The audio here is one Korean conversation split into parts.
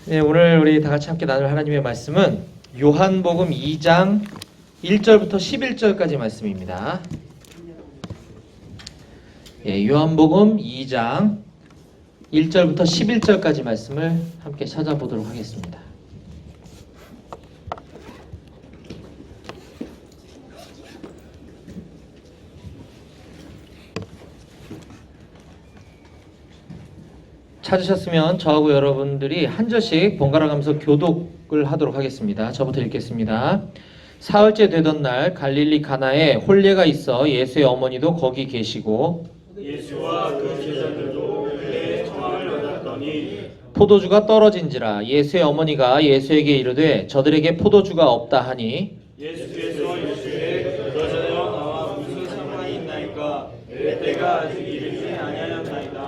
네, 오늘 우리 다 같이 함께 나눌 하나님의 말씀은 요한복음 2장 1절부터 11절까지 말씀입니다. 요한복음 2장 1절부터 11절까지 말씀을 함께 찾아보도록 하겠습니다. 찾으셨으면 저하고 여러분들이 한 절씩 번갈아 가면서 교독을 하도록 하겠습니다. 저부터 읽겠습니다. 사흘째 되던 날 갈릴리 가나에 혼례가 있어 예수의 어머니도 거기 계시고 예수와 그 제자들도 그의 청함을 받았더니 포도주가 떨어진지라 예수의 어머니가 예수에게 이르되 저들에게 포도주가 없다 하니 예수께서 이르시되 너희와 나와 무슨 상관이 있나이까 내 때가 아직 이르지 아니하였나이다.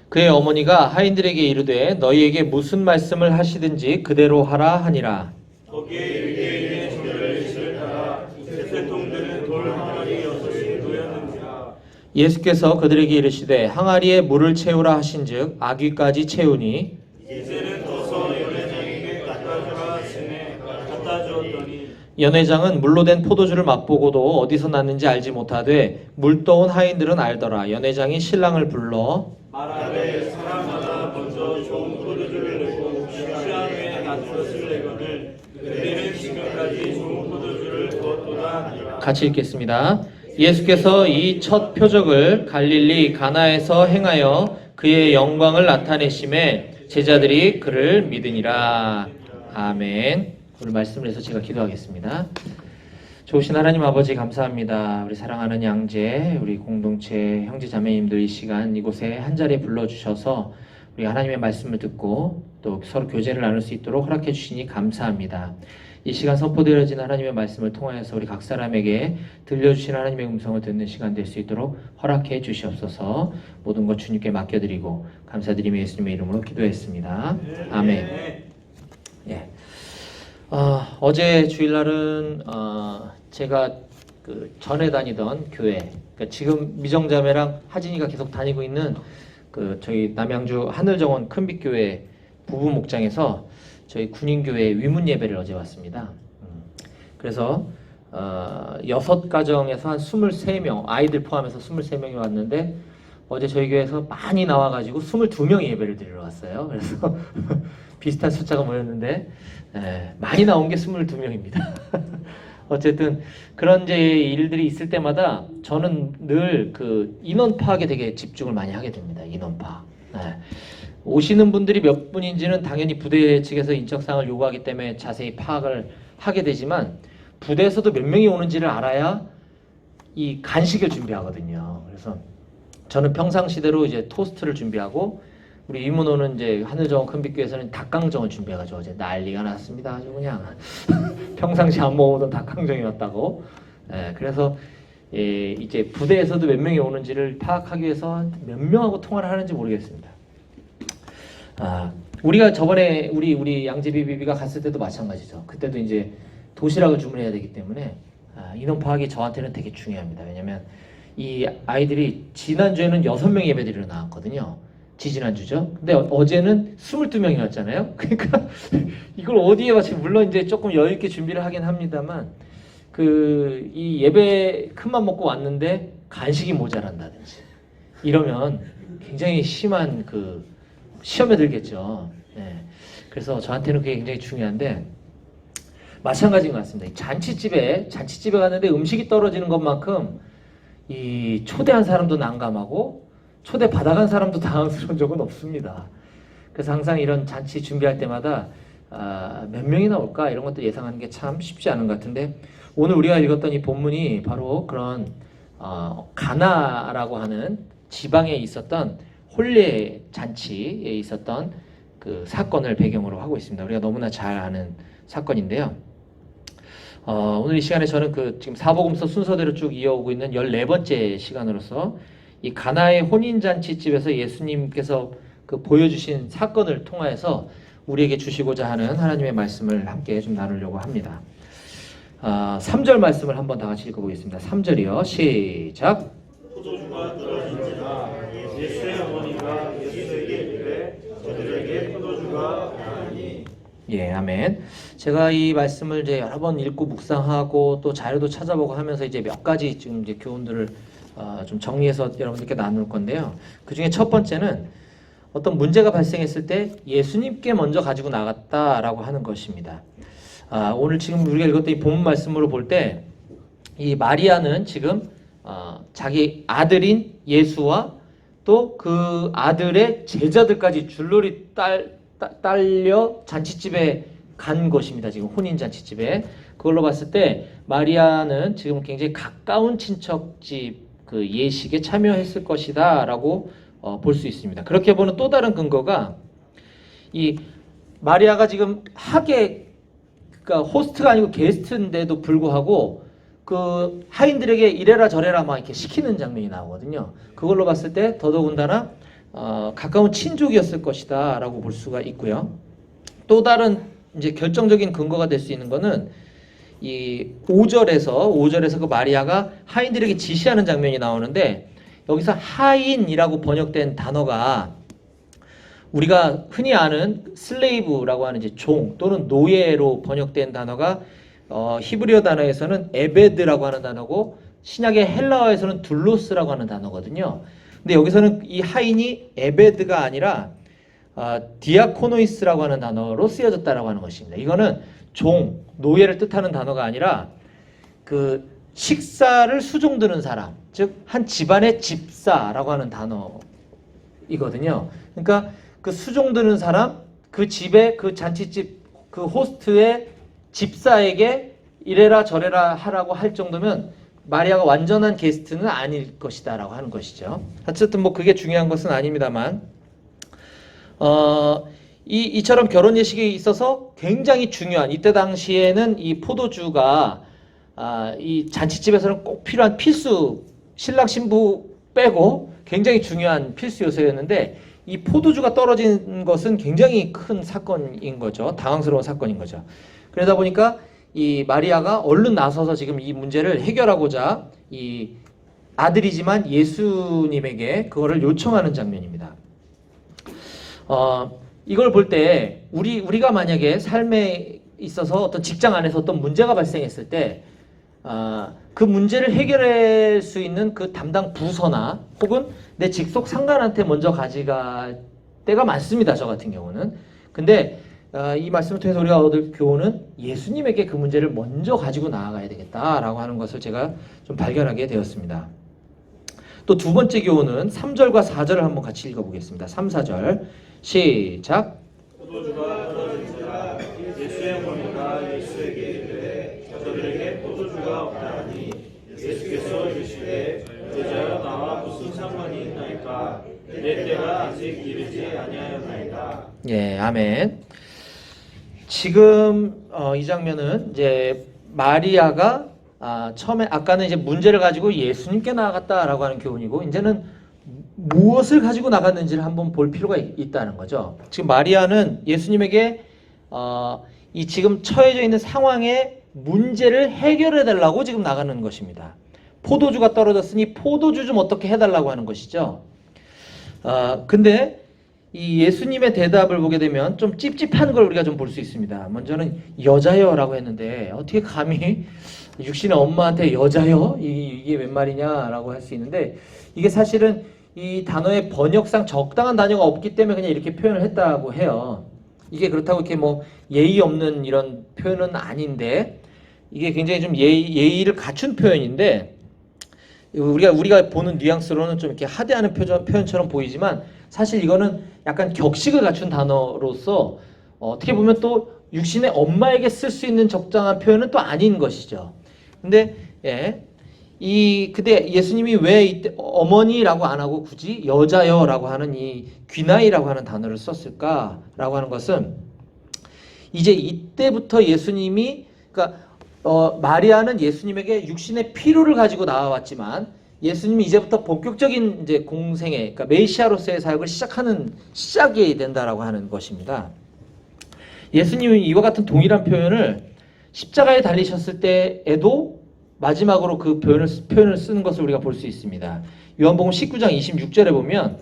그의 어머니가 하인들에게 이르되 너희에게 무슨 말씀을 하시든지 그대로 하라 하니라. 거기에 유대인의 정결례식을 따라 세세통들은 돌 항아리 6이 놓였는지라. 예수께서 그들에게 이르시되 항아리에 물을 채우라 하신즉 아귀까지 채우니 이제는 더서 연회장에게 갖다 주라 하시매 갖다 주었더니 연회장은 물로 된 포도주를 맛보고도 어디서 났는지 알지 못하되 물 떠온 하인들은 알더라. 연회장이 신랑을 불러 말하되 사람마다 먼저 좋은 포도주를 내고 취한 후에 낮은 것을 내거늘 그들은 지금까지 좋은 포도주를 두었도다 하니라. 같이 읽겠습니다. 예수께서 이 첫 표적을 갈릴리 가나에서 행하여 그의 영광을 나타내심에 제자들이 그를 믿으니라. 아멘. 오늘 말씀을 해서 제가 기도하겠습니다. 좋으신 하나님 아버지 감사합니다. 우리 사랑하는 양재, 우리 공동체 형제 자매님들 이 시간 이곳에 한 자리에 불러주셔서 우리 하나님의 말씀을 듣고 또 서로 교제를 나눌 수 있도록 허락해 주시니 감사합니다. 이 시간 선포되어진 하나님의 말씀을 통하여서 우리 각 사람에게 들려주신 하나님의 음성을 듣는 시간 될 수 있도록 허락해 주시옵소서. 모든 것 주님께 맡겨드리고 감사드리며 예수님의 이름으로 기도했습니다. 아멘. 예. 어제 주일날은 제가 그 전에 다니던 교회, 그러니까 지금 미정자매랑 하진이가 계속 다니고 있는 그 저희 남양주 하늘정원 큰빛교회 부부 목장에서 저희 군인교회 위문 예배를 어제 왔습니다. 그래서 6가정에서 한 23명, 아이들 포함해서 23명이 왔는데 어제 저희 교회에서 많이 나와가지고 22명이 예배를 드리러 왔어요. 그래서 비슷한 숫자가 모였는데 많이 나온 게 22명입니다. 어쨌든 그런 이제 일들이 있을 때마다 저는 늘 그 인원 파악에 되게 집중을 많이 하게 됩니다. 인원 파악. 오시는 분들이 몇 분인지는 당연히 부대 측에서 인적사항을 요구하기 때문에 자세히 파악을 하게 되지만 부대에서도 몇 명이 오는지를 알아야 이 간식을 준비하거든요. 그래서 저는 평상시대로 이제 토스트를 준비하고 우리 이문호는 이제 하늘정원 큰빛교회에서는 닭강정을 준비해가지고 어제 난리가 났습니다. 아주 그냥 평상시 안 먹어보던 닭강정이 왔다고. 그래서 이제 부대에서도 몇 명이 오는지를 파악하기 위해서 몇 명하고 통화를 하는지 모르겠습니다. 우리가 저번에 우리 양재비비비가 갔을 때도 마찬가지죠. 그때도 이제 도시락을 주문해야 되기 때문에 인원 파악이 저한테는 되게 중요합니다. 왜냐면 이 아이들이 지난주에는 6명이 예배드리러 나왔거든요. 지지난주죠. 근데 어제는 22명이 왔잖아요. 그러니까 이걸 어디에 맞추 물론 이제 조금 여유 있게 준비를 하긴 합니다만 이 예배 큰맘 먹고 왔는데 간식이 모자란다든지 이러면 굉장히 심한 그 시험에 들겠죠. 그래서 저한테는 그게 굉장히 중요한데 마찬가지인 것 같습니다. 잔치집에 갔는데 음식이 떨어지는 것만큼 이 초대한 사람도 난감하고 초대 받아간 사람도 당황스러운 적은 없습니다. 그래서 항상 이런 잔치 준비할 때마다 몇 명이나 올까 이런 것도 예상하는 게 참 쉽지 않은 것 같은데 오늘 우리가 읽었던 이 본문이 바로 그런 가나라고 하는 지방에 있었던 혼례 잔치에 있었던 그 사건을 배경으로 하고 있습니다. 우리가 너무나 잘 아는 사건인데요. 오늘 이 시간에 저는 지금 사복음서 순서대로 쭉 이어오고 있는 14번째 시간으로서 이 가나의 혼인잔치집에서 예수님께서 그 보여주신 사건을 통하여서 우리에게 주시고자 하는 하나님의 말씀을 함께 좀 나누려고 합니다. 3절 말씀을 한번 다 같이 읽어보겠습니다. 3절이요. 시작. 포도주가 떨어진지라 예수의 어머니가 예수에게 이르되 저들에게 포도주가 예, 아멘. 제가 이 말씀을 이제 여러 번 읽고 묵상하고 또 자료도 찾아보고 하면서 이제 몇 가지 지금 이제 교훈들을 좀 정리해서 여러분들께 나눌 건데요. 그 중에 첫 번째는 어떤 문제가 발생했을 때 예수님께 먼저 가지고 나갔다라고 하는 것입니다. 오늘 지금 우리가 읽었던 이 본문 말씀으로 볼 때 이 마리아는 지금 자기 아들인 예수와 또 그 아들의 제자들까지 줄줄이 딸려 잔치집에 간 것입니다. 지금 혼인 잔치집에. 그걸로 봤을 때 마리아는 지금 굉장히 가까운 친척집 그 예식에 참여했을 것이다라고 볼 수 있습니다. 그렇게 보는 또 다른 근거가 이 마리아가 지금 그러니까 호스트가 아니고 게스트인데도 불구하고 그 하인들에게 이래라 저래라 막 이렇게 시키는 장면이 나오거든요. 그걸로 봤을 때 더더군다나 가까운 친족이었을 것이다라고 볼 수가 있고요. 또 다른 이제 결정적인 근거가 될 수 있는 거는 이 5절에서 그 마리아가 하인들에게 지시하는 장면이 나오는데 여기서 하인이라고 번역된 단어가 우리가 흔히 아는 슬레이브라고 하는 이제 종 또는 노예로 번역된 단어가 히브리어 단어에서는 에베드라고 하는 단어고 신약의 헬라어에서는 둘로스라고 하는 단어거든요. 근데 여기서는 이 하인이 에베드가 아니라 디아코노이스라고 하는 단어로 쓰여졌다라고 하는 것입니다. 이거는 종, 노예를 뜻하는 단어가 아니라 그 식사를 수종드는 사람, 즉 한 집안의 집사라고 하는 단어이거든요. 그러니까 그 수종드는 사람, 그 집에 그 잔치집 그 호스트의 집사에게 이래라 저래라 하라고 할 정도면 마리아가 완전한 게스트는 아닐 것이다라고 하는 것이죠. 어쨌든 뭐 그게 중요한 것은 아닙니다만 이처럼 결혼 예식에 있어서 굉장히 중요한 이때 당시에는 이 포도주가 이 잔치집에서는 꼭 필요한 필수 신랑 신부 빼고 굉장히 중요한 필수 요소였는데 이 포도주가 떨어진 것은 굉장히 큰 사건인 거죠. 당황스러운 사건인 거죠. 그러다 보니까 이 마리아가 얼른 나서서 지금 이 문제를 해결하고자 이 아들이지만 예수님에게 그거를 요청하는 장면입니다. 이걸 볼 때 우리가 만약에 삶에 있어서 어떤 직장 안에서 어떤 문제가 발생했을 때 그 문제를 해결할 수 있는 그 담당 부서나 혹은 내 직속 상관한테 먼저 가져갈 때가 많습니다. 저 같은 경우는. 근데 이 말씀을 통해서 우리가 얻을 교훈은 예수님에게 그 문제를 먼저 가지고 나아가야 되겠다라고 하는 것을 제가 좀 발견하게 되었습니다. 또 두 번째 교훈은 3절과 4절을 한번 같이 읽어보겠습니다. 3, 4절 시작. 포도주가 떨어진지라 예수의 어머니가 예수에게 이르되 저들에게 포도주가 없다하니 예수께서 이르시되 여자여 나와 무슨 상관이 있나이까 내 때가 아직 이르지 아니하였나이다. 예, 아멘. 지금 이 장면은 이제 마리아가 처음에 아까는 이제 문제를 가지고 예수님께 나아갔다라고 하는 교훈이고 이제는 무엇을 가지고 나갔는지를 한번 볼 필요가 있다는 거죠. 지금 마리아는 예수님에게 이 지금 처해져 있는 상황의 문제를 해결해 달라고 지금 나가는 것입니다. 포도주가 떨어졌으니 포도주 좀 어떻게 해달라고 하는 것이죠. 근데 이 예수님의 대답을 보게 되면 좀 찝찝한 걸 우리가 좀 볼 수 있습니다. 먼저는 여자여라고 했는데 어떻게 감히 육신의 엄마한테 여자여? 이게 웬 말이냐라고 할 수 있는데 이게 사실은 이 단어의 번역상 적당한 단어가 없기 때문에 그냥 이렇게 표현을 했다고 해요. 이게 그렇다고 이렇게 뭐 예의 없는 이런 표현은 아닌데 이게 굉장히 좀 예의를 갖춘 표현인데 우리가 보는 뉘앙스로는 좀 이렇게 하대하는 표현처럼 보이지만 사실 이거는 약간 격식을 갖춘 단어로서 어떻게 보면 또 육신의 엄마에게 쓸 수 있는 적당한 표현은 또 아닌 것이죠. 근데 근데 예수님이 왜 이때 어머니라고 안 하고 굳이 여자여라고 하는 이 귀나이라고 하는 단어를 썼을까라고 하는 것은 이제 이때부터 예수님이 그러니까 마리아는 예수님에게 육신의 필요를 가지고 나와왔지만 예수님이 이제부터 본격적인 이제 공생애, 그러니까 메시아로서의 사역을 시작이 된다라고 하는 것입니다. 예수님이 이와 같은 동일한 표현을 십자가에 달리셨을 때에도 마지막으로 그 표현을 쓰는 것을 우리가 볼 수 있습니다. 요한복음 19장 26절에 보면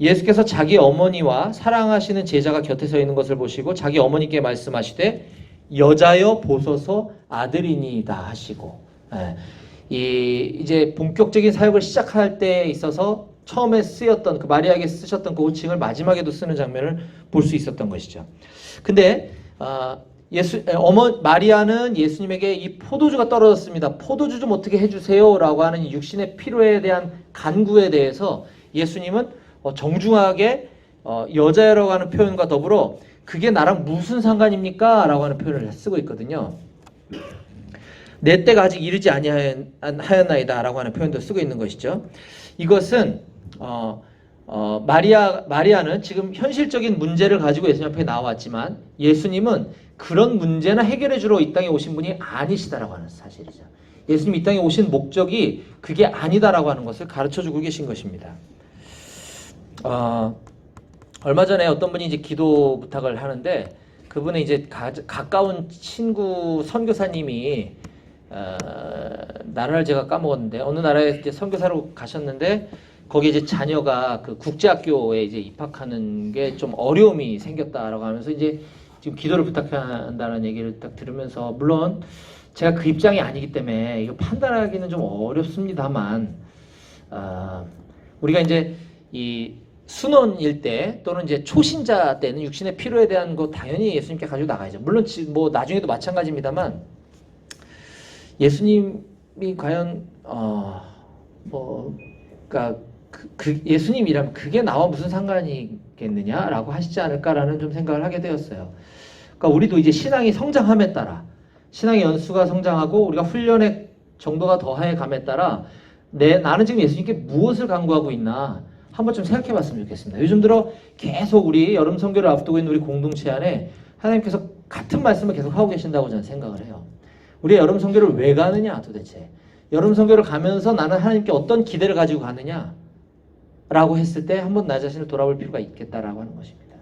예수께서 자기 어머니와 사랑하시는 제자가 곁에 서 있는 것을 보시고 자기 어머니께 말씀하시되 여자여 보소서 아들이니이다 하시고, 이제 본격적인 사역을 시작할 때 있어서 처음에 쓰였던 그 마리아에게 쓰셨던 그 호칭을 마지막에도 쓰는 장면을 볼 수 있었던 것이죠. 근데 마리아는 예수님에게 이 포도주가 떨어졌습니다. 포도주 좀 어떻게 해주세요라고 하는 이 육신의 필요에 대한 간구에 대해서 예수님은 정중하게 여자라고 하는 표현과 더불어 그게 나랑 무슨 상관입니까? 라고 하는 표현을 쓰고 있거든요. 내 때가 아직 이르지 아니하였나이다 라고 하는 표현도 쓰고 있는 것이죠. 이것은 마리아는 지금 현실적인 문제를 가지고 예수님 앞에 나왔지만 예수님은 그런 문제나 해결해 주러 이 땅에 오신 분이 아니시다라고 하는 사실이죠. 예수님이 이 땅에 오신 목적이 그게 아니다라고 하는 것을 가르쳐 주고 계신 것입니다. 얼마 전에 어떤 분이 이제 기도 부탁을 하는데 그분의 이제 가까운 친구 선교사님이 나라를 제가 까먹었는데 어느 나라에 이제 선교사로 가셨는데 거기 이제 자녀가 그 국제학교에 이제 입학하는 게 좀 어려움이 생겼다라고 하면서 이제 지금 기도를 부탁한다는 얘기를 딱 들으면서 물론 제가 그 입장이 아니기 때문에 이거 판단하기는 좀 어렵습니다만 우리가 이제 이 순원일 때 또는 이제 초신자 때는 육신의 필요에 대한 거 당연히 예수님께 가지고 나가야죠. 물론 뭐 나중에도 마찬가지입니다만 예수님이 과연 그러니까 예수님이라면 그게 나와 무슨 상관이겠느냐라고 하시지 않을까라는 좀 생각을 하게 되었어요. 그러니까 우리도 이제 신앙이 성장함에 따라 신앙의 연수가 성장하고 우리가 훈련의 정도가 더해 감에 따라 나는 지금 예수님께 무엇을 간구하고 있나 한번 좀 생각해 봤으면 좋겠습니다. 요즘 들어 계속 우리 여름 선교를 앞두고 있는 우리 공동체 안에 하나님께서 같은 말씀을 계속 하고 계신다고 저는 생각을 해요. 우리가 여름 선교를 왜 가느냐 도대체. 여름 선교를 가면서 나는 하나님께 어떤 기대를 가지고 가느냐 라고 했을 때 한번 나 자신을 돌아볼 필요가 있겠다라고 하는 것입니다.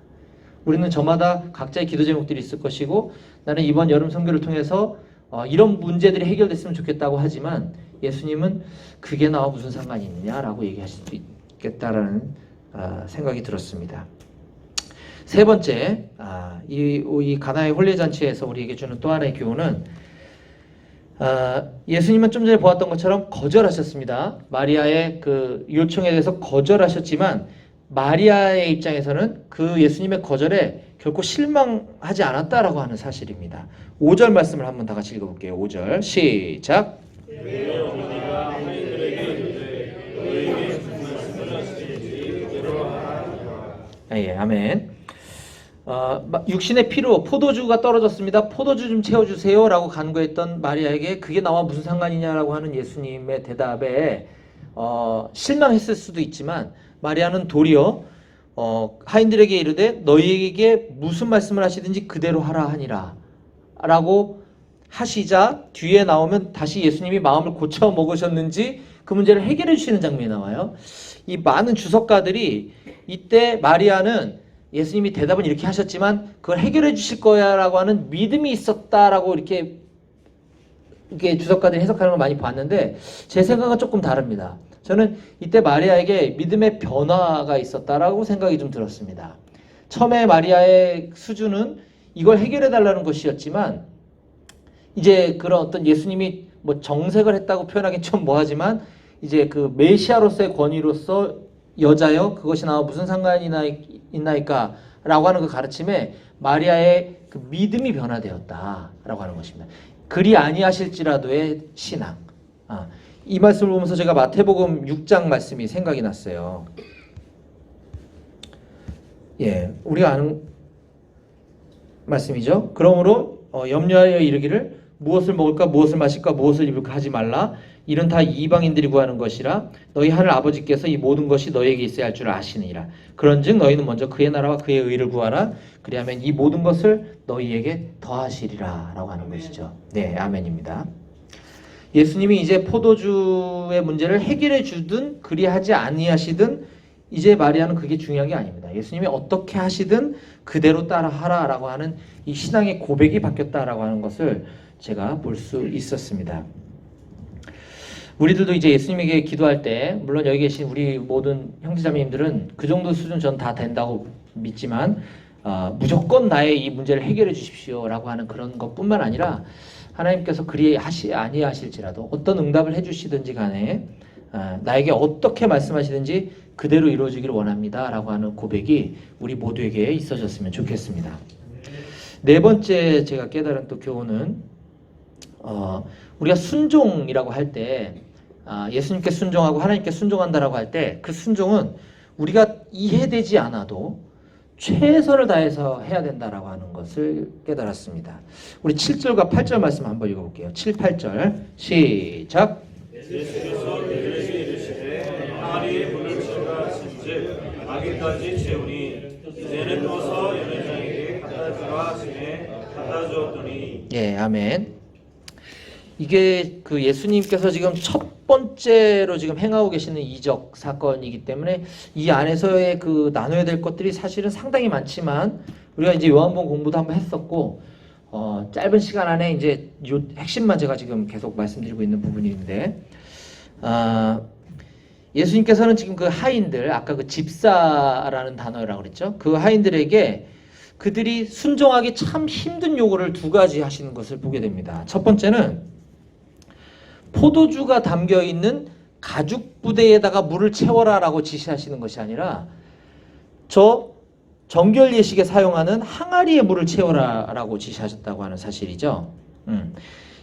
우리는 저마다 각자의 기도 제목들이 있을 것이고 나는 이번 여름 선교를 통해서 이런 문제들이 해결됐으면 좋겠다고 하지만 예수님은 그게 나와 무슨 상관이 있느냐라고 얘기하실 수 있겠다라는 생각이 들었습니다. 세 번째, 이 가나의 혼례잔치에서 우리에게 주는 또 하나의 교훈은 예수님은 좀 전에 보았던 것처럼 거절하셨습니다. 마리아의 그 요청에 대해서 거절하셨지만 마리아의 입장에서는 그 예수님의 거절에 결코 실망하지 않았다라고 하는 사실입니다. 5절 말씀을 한번 다 같이 읽어볼게요. 5절 시작. 내 어머니가 하인들에게 이르되 너희에게 무슨 말씀을 하시든지 그대로 하라. 예, 아멘. 육신의 피로 포도주가 떨어졌습니다. 포도주 좀 채워주세요 라고 간구했던 마리아에게 그게 나와 무슨 상관이냐라고 하는 예수님의 대답에 실망했을 수도 있지만 마리아는 도리어 하인들에게 이르되 너희에게 무슨 말씀을 하시든지 그대로 하라 하니라 라고 하시자 뒤에 나오면 다시 예수님이 마음을 고쳐 먹으셨는지 그 문제를 해결해 주시는 장면이 나와요. 이 많은 주석가들이 이때 마리아는 예수님이 대답은 이렇게 하셨지만 그걸 해결해 주실 거야 라고 하는 믿음이 있었다라고 이렇게 주석가들이 해석하는 걸 많이 봤는데 제 생각은 조금 다릅니다. 저는 이때 마리아에게 믿음의 변화가 있었다라고 생각이 좀 들었습니다. 처음에 마리아의 수준은 이걸 해결해 달라는 것이었지만 이제 그런 어떤 예수님이 뭐 정색을 했다고 표현하기는 좀 뭐하지만 이제 그 메시아로서의 권위로서 여자여 그것이 나와 무슨 상관이 있나이까 라고 하는 그 가르침에 마리아의 그 믿음이 변화되었다라고 하는 것입니다. 그리 아니하실지라도의 신앙. 이 말씀을 보면서 제가 마태복음 6장 말씀이 생각이 났어요. 예, 우리가 아는 말씀이죠. 그러므로 염려하여 이르기를 무엇을 먹을까 무엇을 마실까 무엇을 입을까 하지 말라. 이런 다 이방인들이 구하는 것이라 너희 하늘 아버지께서 이 모든 것이 너희에게 있어야 할 줄 아시느니라. 그런즉 너희는 먼저 그의 나라와 그의 의를 구하라. 그리하면 이 모든 것을 너희에게 더하시리라 라고 하는 것이죠. 네, 아멘입니다. 예수님이 이제 포도주의 문제를 해결해 주든 그리하지 아니하시든 이제 마리아는 그게 중요한 게 아닙니다. 예수님이 어떻게 하시든 그대로 따라하라 라고 하는 이 신앙의 고백이 바뀌었다라고 하는 것을 제가 볼 수 있었습니다. 우리들도 이제 예수님에게 기도할 때 물론 여기 계신 우리 모든 형제자매님들은 그 정도 수준 전 다 된다고 믿지만 무조건 나의 이 문제를 해결해 주십시오라고 하는 그런 것뿐만 아니라 하나님께서 그리 아니하실지라도 어떤 응답을 해주시든지 간에 나에게 어떻게 말씀하시든지 그대로 이루어지기를 원합니다 라고 하는 고백이 우리 모두에게 있어졌으면 좋겠습니다. 네 번째 제가 깨달은 또 교훈은 우리가 순종이라고 할 때 예수님께 순종하고 하나님께 순종한다라고 할 때 그 순종은 우리가 이해되지 않아도 최선을 다해서 해야 된다라고 하는 것을 깨달았습니다. 우리 7절과 8절 말씀 한번 읽어볼게요. 7, 8절 시작. 예수께서 그들에게 이르시되 항아리에 물을 채우라 하신즉 아기까지 채우니 이제는 떠서 연회장에게 갖다 주라 하시매 갖다 주었더니. 예, 아멘. 이게 그 예수님께서 지금 첫 번째로 지금 행하고 계시는 이적 사건이기 때문에 이 안에서의 그 나눠야 될 것들이 사실은 상당히 많지만 우리가 이제 요한복음 공부도 한번 했었고 짧은 시간 안에 이제 요 핵심만 제가 지금 계속 말씀드리고 있는 부분인데 예수님께서는 지금 그 하인들 아까 그 집사라는 단어라고 그랬죠. 그 하인들에게 그들이 순종하기 참 힘든 요구를 두 가지 하시는 것을 보게 됩니다. 첫 번째는 포도주가 담겨있는 가죽 부대에다가 물을 채워라 라고 지시하시는 것이 아니라 저 정결 예식에 사용하는 항아리에 물을 채워라 라고 지시하셨다고 하는 사실이죠.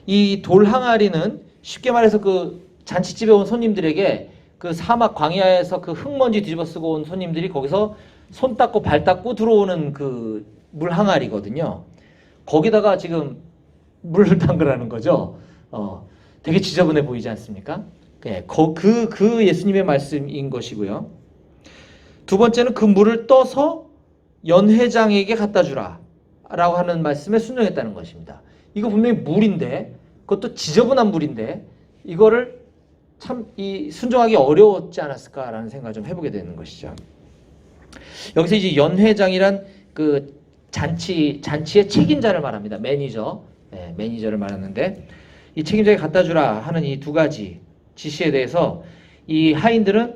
이 돌 항아리는 쉽게 말해서 그 잔치집에 온 손님들에게 그 사막 광야에서 그 흙먼지 뒤집어 쓰고 온 손님들이 거기서 손 닦고 발 닦고 들어오는 그 물 항아리거든요. 거기다가 지금 물을 담그라는 거죠. 되게 지저분해 보이지 않습니까? 그 예수님의 말씀인 것이고요. 두 번째는 그 물을 떠서 연회장에게 갖다 주라 라고 하는 말씀에 순종했다는 것입니다. 이거 분명히 물인데 그것도 지저분한 물인데 이거를 참 순종하기 어려웠지 않았을까라는 생각을 좀 해보게 되는 것이죠. 여기서 이제 연회장이란 그 잔치의 책임자를 말합니다. 매니저. 네, 매니저를 말하는데 이 책임자에게 갖다 주라 하는 이 두 가지 지시에 대해서 이 하인들은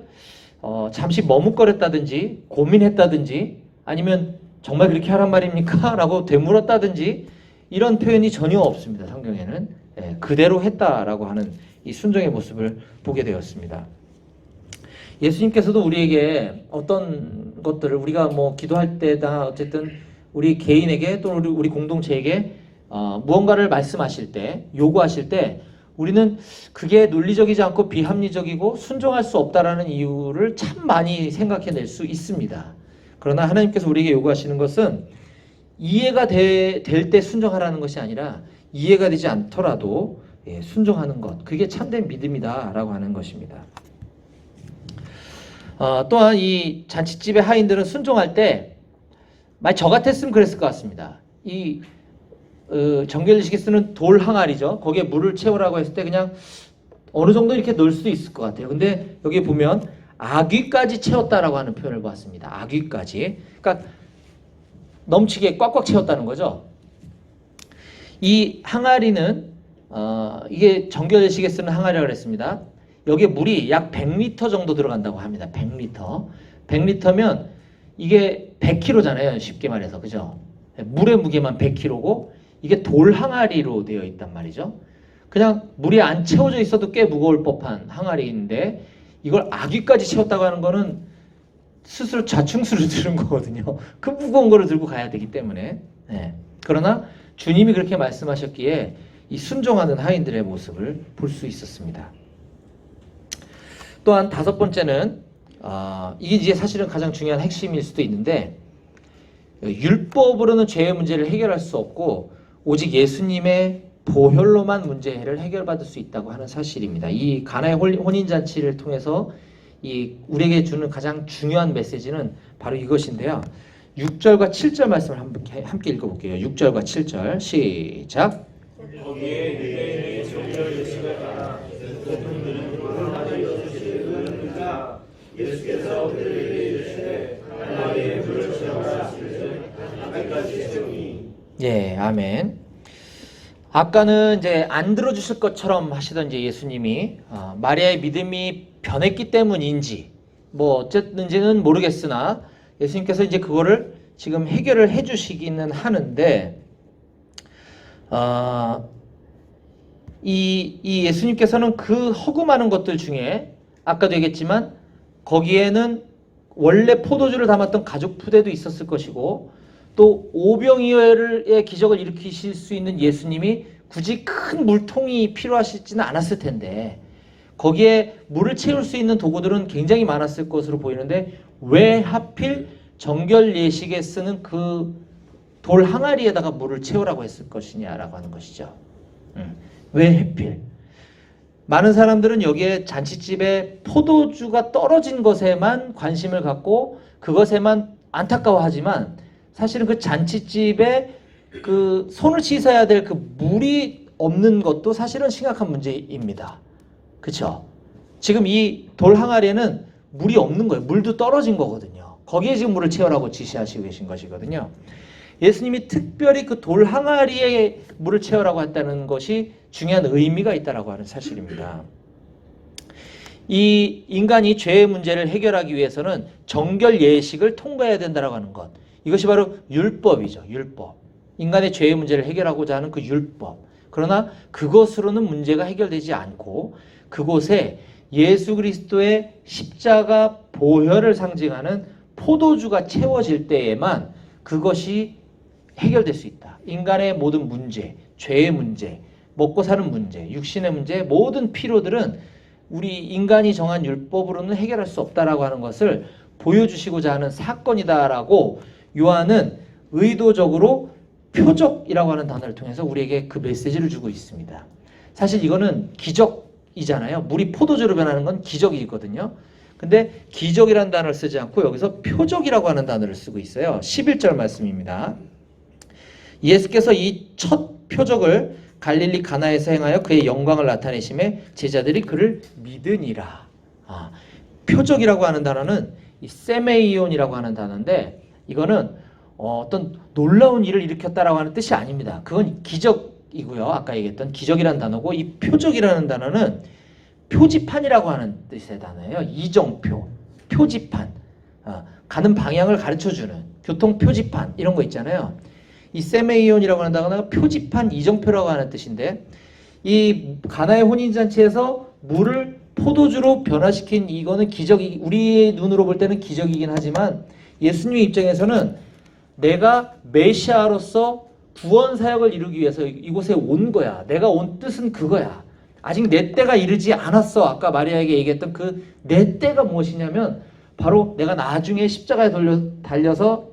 잠시 머뭇거렸다든지 고민했다든지 아니면 정말 그렇게 하란 말입니까? 라고 되물었다든지 이런 표현이 전혀 없습니다. 성경에는 그대로 했다라고 하는 이 순종의 모습을 보게 되었습니다. 예수님께서도 우리에게 어떤 것들을 우리가 뭐 기도할 때다 어쨌든 우리 개인에게 또는 우리 공동체에게 무언가를 말씀하실 때 요구하실 때 우리는 그게 논리적이지 않고 비합리적이고 순종할 수 없다라는 이유를 참 많이 생각해낼 수 있습니다. 그러나 하나님께서 우리에게 요구하시는 것은 이해가 될 때 순종하라는 것이 아니라 이해가 되지 않더라도 순종하는 것 그게 참된 믿음이다 라고 하는 것입니다. 또한 이 잔치집의 하인들은 순종할 때 만약 저 같았으면 그랬을 것 같습니다. 이 정결예식에 쓰는 돌 항아리죠. 거기에 물을 채우라고 했을 때 그냥 어느 정도 이렇게 넣을 수도 있을 것 같아요. 근데 여기 보면 아귀까지 채웠다라고 하는 표현을 보았습니다. 아귀까지. 그러니까 넘치게 꽉꽉 채웠다는 거죠. 이 항아리는 이게 정결예식에 쓰는 항아리라고 그랬습니다. 여기에 물이 약 100리터 정도 들어간다고 합니다. 100리터. 100리터면 이게 100kg잖아요. 쉽게 말해서. 그죠? 물의 무게만 100kg고 이게 돌 항아리로 되어 있단 말이죠. 그냥 물이 안 채워져 있어도 꽤 무거울 법한 항아리인데 이걸 아귀까지 채웠다고 하는 거는 스스로 자충수를 들은 거거든요. 그 무거운 거를 들고 가야 되기 때문에. 그러나 주님이 그렇게 말씀하셨기에 이 순종하는 하인들의 모습을 볼 수 있었습니다. 또한 다섯 번째는 이게 이제 사실은 가장 중요한 핵심일 수도 있는데 율법으로는 죄의 문제를 해결할 수 없고 오직 예수님의 보혈로만 문제를 해결받을 수 있다고 하는 사실입니다. 이 가나의 혼인잔치를 통해서 우리에게 주는 가장 중요한 메시지는 바로 이것인데요. 6절과 7절 말씀을 함께 읽어볼게요. 6절과 7절 시작. 거기에 유대인의 정결 예식을 따라 대통들은 돌을 하나 여주시니까 예수께서 그들에게 이르시되 항아리에 물을 채워라 하시되 아귀까지 채우니. 예, 아멘. 아까는 이제 안 들어주실 것처럼 하시던 이제 예수님이 마리아의 믿음이 변했기 때문인지 뭐 어쨌든지는 모르겠으나 예수님께서 이제 그거를 지금 해결을 해주시기는 하는데 이 예수님께서는 그 허구 많은 것들 중에 아까도 얘기했지만 거기에는 원래 포도주를 담았던 가죽 푸대도 있었을 것이고 또 오병이어의 기적을 일으키실 수 있는 예수님이 굳이 큰 물통이 필요하시지는 않았을 텐데 거기에 물을 채울 수 있는 도구들은 굉장히 많았을 것으로 보이는데 왜 하필 정결 예식에 쓰는 그 돌 항아리에다가 물을 채우라고 했을 것이냐라고 하는 것이죠. 왜 하필? 많은 사람들은 여기에 잔치집에 포도주가 떨어진 것에만 관심을 갖고 그것에만 안타까워하지만 사실은 그 잔치집에 그 손을 씻어야 될 그 물이 없는 것도 사실은 심각한 문제입니다. 그렇죠? 지금 이 돌 항아리에는 물이 없는 거예요. 물도 떨어진 거거든요. 거기에 지금 물을 채우라고 지시하시고 계신 것이거든요. 예수님이 특별히 그 돌 항아리에 물을 채우라고 했다는 것이 중요한 의미가 있다라고 하는 사실입니다. 이 인간이 죄의 문제를 해결하기 위해서는 정결 예식을 통과해야 된다라고 하는 것. 이것이 바로 율법이죠. 율법. 인간의 죄의 문제를 해결하고자 하는 그 율법. 그러나 그것으로는 문제가 해결되지 않고 그곳에 예수 그리스도의 십자가 보혈을 상징하는 포도주가 채워질 때에만 그것이 해결될 수 있다. 인간의 모든 문제, 죄의 문제, 먹고 사는 문제, 육신의 문제, 모든 필요들은 우리 인간이 정한 율법으로는 해결할 수 없다라고 하는 것을 보여주시고자 하는 사건이다라고 요한은 의도적으로 표적이라고 하는 단어를 통해서 우리에게 그 메시지를 주고 있습니다. 사실 이거는 기적이잖아요. 물이 포도주로 변하는 건 기적이거든요. 근데 기적이라는 단어를 쓰지 않고 여기서 표적이라고 하는 단어를 쓰고 있어요. 11절 말씀입니다. 예수께서 이 첫 표적을 갈릴리 가나에서 행하여 그의 영광을 나타내심에 제자들이 그를 믿으니라. 표적이라고 하는 단어는 이 세메이온이라고 하는 단어인데 이거는 어떤 놀라운 일을 일으켰다라고 하는 뜻이 아닙니다. 그건 기적이고요. 아까 얘기했던 기적이라는 단어고 이 표적이라는 단어는 표지판이라고 하는 뜻의 단어예요. 이정표, 표지판, 가는 방향을 가르쳐주는 교통 표지판 이런 거 있잖아요. 이 세메이온이라고 하는 단어가 표지판, 이정표라고 하는 뜻인데 이 가나의 혼인잔치에서 물을 포도주로 변화시킨 이거는 기적이 우리의 눈으로 볼 때는 기적이긴 하지만 예수님의 입장에서는 내가 메시아로서 구원 사역을 이루기 위해서 이곳에 온 거야. 내가 온 뜻은 그거야. 아직 내 때가 이르지 않았어. 아까 마리아에게 얘기했던 그 내 때가 무엇이냐면 바로 내가 나중에 십자가에 달려서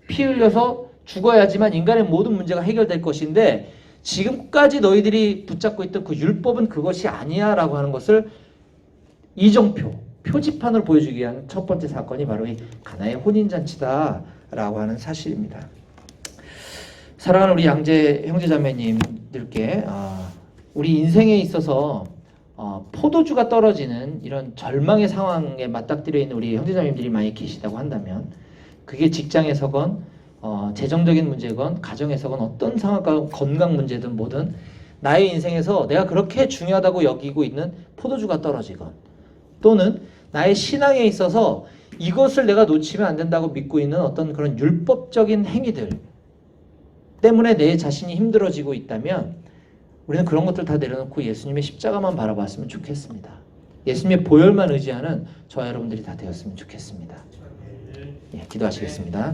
피 흘려서 죽어야지만 인간의 모든 문제가 해결될 것인데 지금까지 너희들이 붙잡고 있던 그 율법은 그것이 아니야 라고 하는 것을 이정표, 표지판을 보여주기 위한 첫 번째 사건이 바로 이 가나의 혼인잔치다 라고 하는 사실입니다. 사랑하는 우리 양재 형제자매님들께 우리 인생에 있어서 포도주가 떨어지는 이런 절망의 상황에 맞닥뜨려 있는 우리 형제자매님들이 많이 계시다고 한다면 그게 직장에서건 재정적인 문제건 가정에서건 어떤 상황과 건강 문제든 뭐든 나의 인생에서 내가 그렇게 중요하다고 여기고 있는 포도주가 떨어지건 또는 나의 신앙에 있어서 이것을 내가 놓치면 안 된다고 믿고 있는 어떤 그런 율법적인 행위들 때문에 내 자신이 힘들어지고 있다면 우리는 그런 것들 다 내려놓고 예수님의 십자가만 바라봤으면 좋겠습니다. 예수님의 보혈만 의지하는 저와 여러분들이 다 되었으면 좋겠습니다. 예, 기도하시겠습니다.